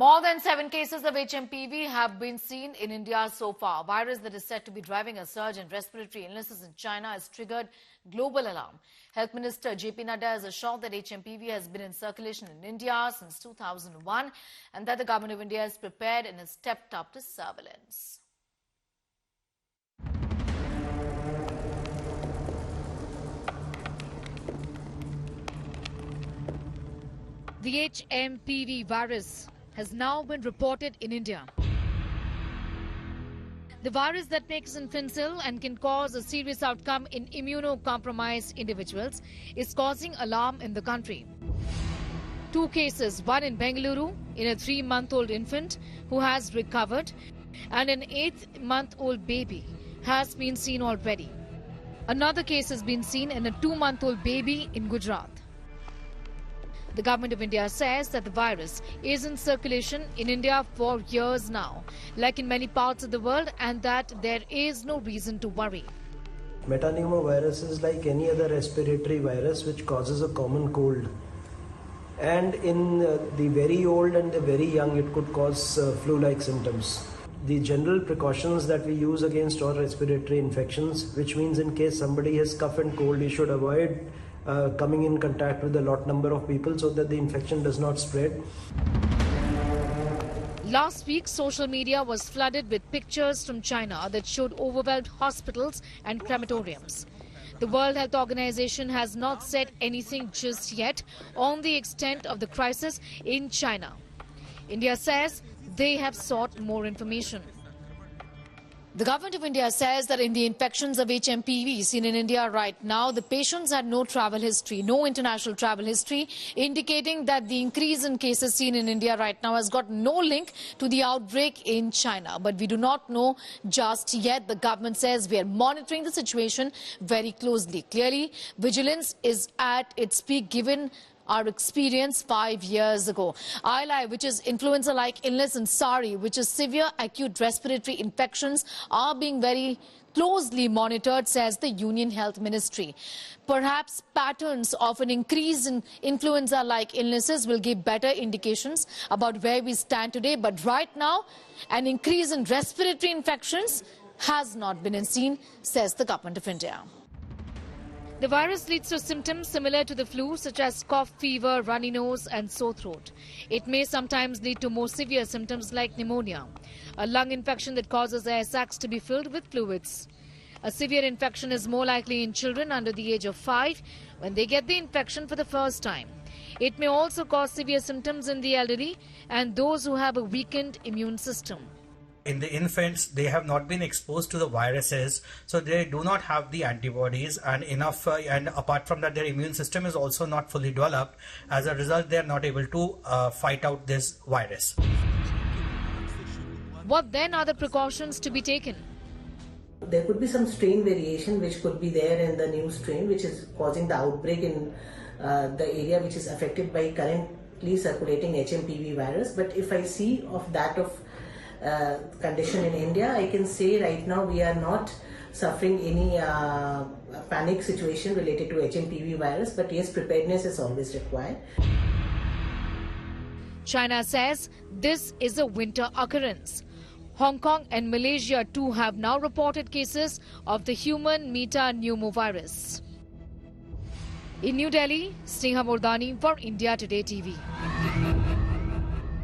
More than 7 cases of HMPV have been seen in India so far. A virus that is said to be driving a surge in respiratory illnesses in China has triggered global alarm. Health Minister J.P. Nadda has assured that HMPV has been in circulation in India since 2001 and that the government of India is prepared and has stepped up the surveillance. The HMPV virus has now been reported in India. The virus that makes infants ill and can cause a serious outcome in immunocompromised individuals is causing alarm in the country. 2 cases, one in Bengaluru in a 3-month-old infant who has recovered, and an 8-month-old baby has been seen already. Another case has been seen in a 2-month-old baby in Gujarat. The government of India says that the virus is in circulation in India for years now, like in many parts of the world, and that there is no reason to worry. Metapneumovirus is like any other respiratory virus which causes a common cold. And in the very old and the very young, it could cause flu-like symptoms. The general precautions that we use against all respiratory infections, which means in case somebody has cough and cold, you should avoid coming in contact with a lot number of people so that the infection does not spread. Last week, social media was flooded with pictures from China that showed overwhelmed hospitals and crematoriums. The World Health Organization has not said anything just yet on the extent of the crisis in China. India says they have sought more information. The government of India says that in the infections of HMPV seen in India right now, the patients had no travel history, no international travel history, indicating that the increase in cases seen in India right now has got no link to the outbreak in China. But we do not know just yet. The government says we are monitoring the situation very closely. Clearly, vigilance is at its peak given our experience 5 years ago. ILI, which is influenza-like illness, and SARI, which is severe acute respiratory infections, are being very closely monitored, says the Union Health Ministry. Perhaps patterns of an increase in influenza-like illnesses will give better indications about where we stand today. But right now, an increase in respiratory infections has not been seen, says the government of India. The virus leads to symptoms similar to the flu, such as cough, fever, runny nose and sore throat. It may sometimes lead to more severe symptoms like pneumonia, a lung infection that causes air sacs to be filled with fluids. A severe infection is more likely in children under the age of 5 when they get the infection for the first time. It may also cause severe symptoms in the elderly and those who have a weakened immune system. In the infants, they have not been exposed to the viruses, so they do not have the antibodies and enough, and apart from that, their immune system is also not fully developed. As a result, they are not able to fight out this virus. What then are the precautions to be taken? There could be some strain variation which could be there in the new strain, which is causing the outbreak in the area which is affected by currently circulating HMPV virus. But if I see of that of condition in India, I can say right now we are not suffering any panic situation related to HMPV virus, but yes, preparedness is always required. China says this is a winter occurrence. Hong Kong and Malaysia too have now reported cases of the human metapneumovirus. In New Delhi, Sneha Mordani for India Today TV.